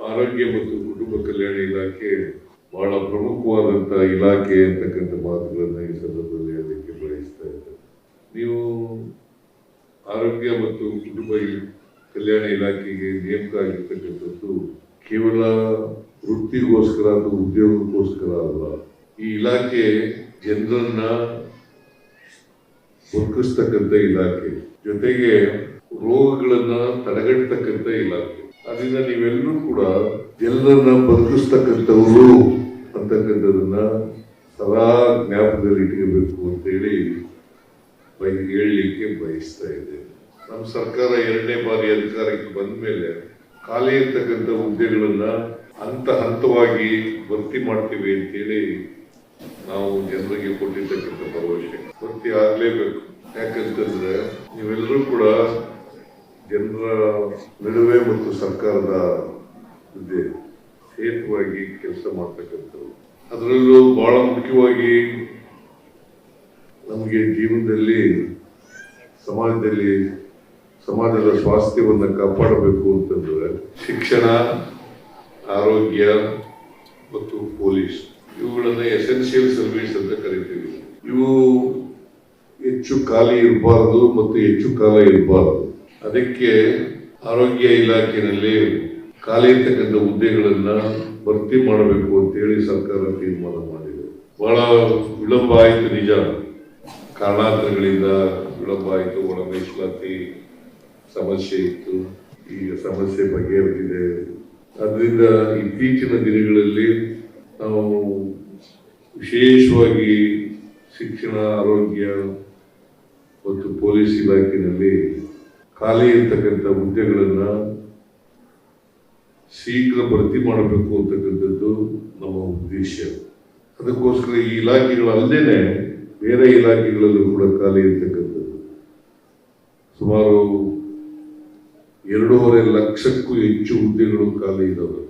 ಆರೋಗ್ಯ ಮತ್ತು ಕುಟುಂಬ ಕಲ್ಯಾಣ ಇಲಾಖೆ ಬಹಳ ಪ್ರಮುಖವಾದಂತಹ ಇಲಾಖೆ ಅಂತಕ್ಕಂಥ ಮಾತುಗಳನ್ನ ಈ ಸಂದರ್ಭದಲ್ಲಿ ಅದಕ್ಕೆ ಬಯಸ್ತಾ ಇದ್ದಾರೆ. ನೀವು ಆರೋಗ್ಯ ಮತ್ತು ಕುಟುಂಬ ಕಲ್ಯಾಣ ಇಲಾಖೆಗೆ ನೇಮಕ ಆಗಿರ್ತಕ್ಕಂಥದ್ದು ಕೇವಲ ವೃತ್ತಿಗೋಸ್ಕರ ಅಥವಾ ಉದ್ಯೋಗಕ್ಕೋಸ್ಕರ ಅಲ್ಲ. ಈ ಇಲಾಖೆ ಜನರನ್ನ ಬದುಕಿಸ್ತಕ್ಕಂಥ ಇಲಾಖೆ, ಜೊತೆಗೆ ರೋಗಗಳನ್ನ ತಡೆಗಟ್ಟತಕ್ಕಂಥ ಇಲಾಖೆ. ಅದರಿಂದ ನೀವೆಲ್ಲರೂ ಕೂಡ ಎಲ್ಲರನ್ನ ಬದುಕಿಸ್ತಕ್ಕಂಥವ್ರು ಅಂತಕ್ಕಂಥದನ್ನ ಸದಾ ಜ್ಞಾಪಕದಲ್ಲಿ ಇಟ್ಕೋಬೇಕು ಅಂತೇಳಿ ಹೇಳಲಿಕ್ಕೆ ಬಯಸ್ತಾ ಇದ್ದೇನೆ. ನಮ್ಮ ಸರ್ಕಾರ 2ನೇ ಬಾರಿ ಅಧಿಕಾರಕ್ಕೆ ಬಂದ ಮೇಲೆ ಖಾಲಿ ಇರ್ತಕ್ಕಂಥ ಹುದ್ದೆಗಳನ್ನ ಹಂತವಾಗಿ ಭರ್ತಿ ಮಾಡ್ತೀವಿ ಅಂತೇಳಿ ನಾವು ಜನರಿಗೆ ಕೊಟ್ಟಿರ್ತಕ್ಕಂಥ ಭರವಸೆ ಭರ್ತಿ ಆಗ್ಲೇಬೇಕು. ಯಾಕಂತಂದ್ರೆ ನೀವೆಲ್ಲರೂ ಕೂಡ ಜನರ ನಡುವೆ ಮತ್ತು ಸರ್ಕಾರದ ಜೊತೆ ಸೇತುವಾಗಿ ಕೆಲಸ ಮಾಡ್ತಕ್ಕಂಥವ್ರು. ಅದರಲ್ಲೂ ಬಹಳ ಮುಖ್ಯವಾಗಿ ನಮಗೆ ಜೀವನದಲ್ಲಿ ಸಮಾಜದ ಸ್ವಾಸ್ಥ್ಯವನ್ನ ಕಾಪಾಡಬೇಕು ಅಂತಂದ್ರೆ ಶಿಕ್ಷಣ, ಆರೋಗ್ಯ ಮತ್ತು ಪೊಲೀಸ್ ಇವುಗಳನ್ನ ಎಸೆನ್ಷಿಯಲ್ ಸರ್ವಿಸ್ ಅಂತ ಕರಿತೀವಿ. ಇವು ಹೆಚ್ಚು ಖಾಲಿ ಇರಬಾರದು ಮತ್ತು ಹೆಚ್ಚು ಕಾಲ ಇರಬಾರದು. ಅದಕ್ಕೆ ಆರೋಗ್ಯ ಇಲಾಖೆಯಲ್ಲಿ ಖಾಲಿ ಇರ್ತಕ್ಕಂಥ ಹುದ್ದೆಗಳನ್ನ ಭರ್ತಿ ಮಾಡಬೇಕು ಅಂತೇಳಿ ಸರ್ಕಾರ ತೀರ್ಮಾನ ಮಾಡಿದೆ. ಬಹಳ ವಿಳಂಬ ಆಯಿತು, ನಿಜ, ಕಾರಣಾಂತರಗಳಿಂದ ವಿಳಂಬ ಆಯಿತು. ಒಳ ಮೀಸಲಾತಿ ಸಮಸ್ಯೆ ಇತ್ತು, ಈಗ ಸಮಸ್ಯೆ ಬಗೆಹರಿದಿದೆ. ಅದರಿಂದ ಇತ್ತೀಚಿನ ದಿನಗಳಲ್ಲಿ ನಾವು ವಿಶೇಷವಾಗಿ ಶಿಕ್ಷಣ, ಆರೋಗ್ಯ ಮತ್ತು ಪೊಲೀಸ್ ಇಲಾಖೆಯಲ್ಲಿ ಖಾಲಿ ಇರ್ತಕ್ಕಂಥ ಹುದ್ದೆಗಳನ್ನ ಶೀಘ್ರ ಭರ್ತಿ ಮಾಡಬೇಕು ಅಂತಕ್ಕಂಥದ್ದು ನಮ್ಮ ಉದ್ದೇಶ. ಅದಕ್ಕೋಸ್ಕರ ಈ ಇಲಾಖೆಗಳಲ್ಲದೇನೆ ಬೇರೆ ಇಲಾಖೆಗಳಲ್ಲೂ ಕೂಡ ಖಾಲಿ ಇರ್ತಕ್ಕಂಥದ್ದು ಸುಮಾರು 2.5 ಲಕ್ಷಕ್ಕೂ ಹೆಚ್ಚು ಹುದ್ದೆಗಳು ಖಾಲಿ ಇದ್ದಾವೆ.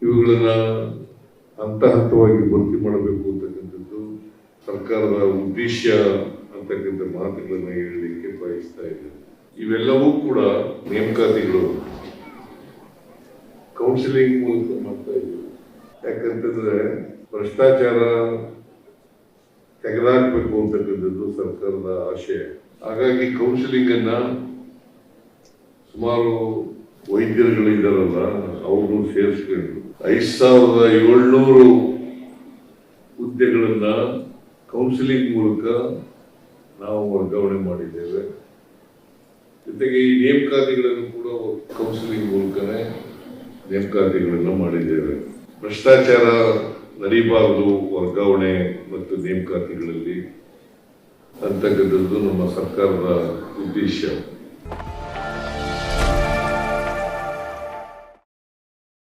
ಇವುಗಳನ್ನ ಹಂತವಾಗಿ ಭರ್ತಿ ಮಾಡಬೇಕು ಅಂತಕ್ಕಂಥದ್ದು ಸರ್ಕಾರದ ಉದ್ದೇಶ ಅಂತಕ್ಕಂಥ ಮಾತುಗಳನ್ನ ಹೇಳಲಿಕ್ಕೆ ಬಯಸ್ತಾ ಇದ್ದೇನೆ. ಇವೆಲ್ಲವೂ ಕೂಡ ನೇಮಕಾತಿಗಳು ಕೌನ್ಸಿಲಿಂಗ್ ಮೂಲಕ ಮಾಡ್ತಾ ಇದ್ದೀವಿ. ಯಾಕಂತಂದ್ರೆ ಭ್ರಷ್ಟಾಚಾರ ತೆಗೆದಾಕಬೇಕು ಅಂತಕ್ಕಂಥದ್ದು ಸರ್ಕಾರದ ಆಶಯ. ಹಾಗಾಗಿ ಕೌನ್ಸಿಲಿಂಗ್ ಅನ್ನ ಸುಮಾರು ವೈದ್ಯರುಗಳಿದ್ದಾರಲ್ಲ ಅವರು ಸೇರಿಸ್ಕೊಂಡು 5700 ಹುದ್ದೆಗಳನ್ನ ಕೌನ್ಸಿಲಿಂಗ್ ಮೂಲಕ ನಾವು ವರ್ಗಾವಣೆ ಮಾಡಿದ್ದೇವೆ. ಜೊತೆಗೆ ಈ ನೇಮಕಾತಿಗಳನ್ನು ಕೂಡ ಕೌನ್ಸಿಲಿಂಗ್ ಮೂಲಕನೇ ನೇಮಕಾತಿಗಳನ್ನ ಮಾಡಿದ್ದೇವೆ. ಭ್ರಷ್ಟಾಚಾರ ನಡೀಬಾರದು ವರ್ಗಾವಣೆ ಮತ್ತು ನೇಮಕಾತಿಗಳಲ್ಲಿ ಅಂತಕ್ಕಂಥದ್ದು ನಮ್ಮ ಸರ್ಕಾರದ ಉದ್ದೇಶ.